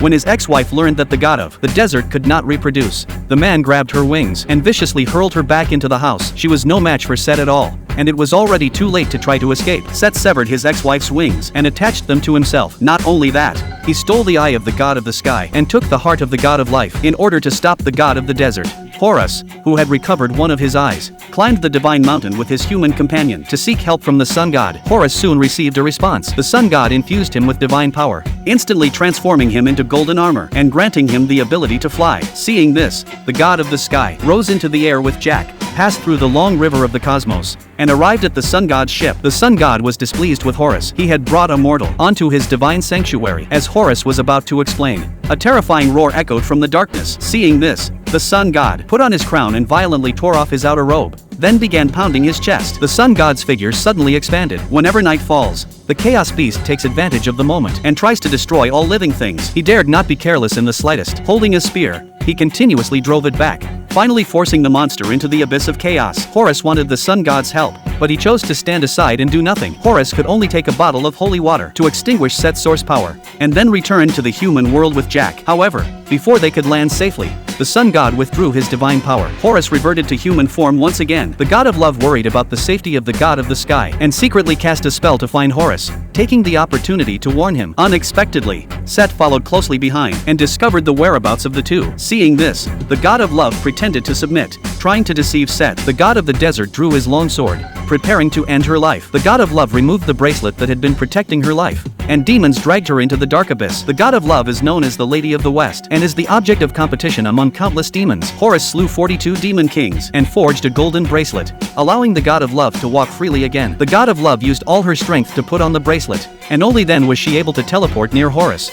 When his ex-wife learned that the god of the desert could not reproduce, the man grabbed her wings and viciously hurled her back into the house. She was no match for Set at all, and it was already too late to try to escape. Set severed his ex-wife's wings and attached them to himself. Not only that, he stole the eye of the god of the sky and took the heart of the god of life in order to stop the god of the desert. Horus, who had recovered one of his eyes, climbed the divine mountain with his human companion to seek help from the sun god. Horus soon received a response. The sun god infused him with divine power, instantly transforming him into golden armor and granting him the ability to fly. Seeing this, the god of the sky rose into the air with Jack, passed through the long river of the cosmos, and arrived at the sun god's ship. The sun god was displeased with Horus. He had brought a mortal onto his divine sanctuary. As Horus was about to explain, a terrifying roar echoed from the darkness. Seeing this, the sun god put on his crown and violently tore off his outer robe, then began pounding his chest. The sun god's figure suddenly expanded. Whenever night falls, the chaos beast takes advantage of the moment and tries to destroy all living things. He dared not be careless in the slightest. Holding a spear, he continuously drove it back, finally forcing the monster into the abyss of chaos. Horus wanted the sun god's help, but he chose to stand aside and do nothing. Horus could only take a bottle of holy water to extinguish Set's source power, and then return to the human world with Jack. However, before they could land safely, the sun god withdrew his divine power. Horus reverted to human form once again. The god of love worried about the safety of the god of the sky and secretly cast a spell to find Horus, taking the opportunity to warn him. Unexpectedly, Set followed closely behind and discovered the whereabouts of the two. Seeing this, the god of love pretended to submit, trying to deceive Set. The god of the desert drew his long sword, preparing to end her life. The god of love removed the bracelet that had been protecting her life, and demons dragged her into the dark abyss. The god of love is known as the Lady of the West and is the object of competition among countless demons. Horus slew 42 demon kings and forged a golden bracelet, allowing the god of love to walk freely again. The god of love used all her strength to put on the bracelet, and only then was she able to teleport near Horus.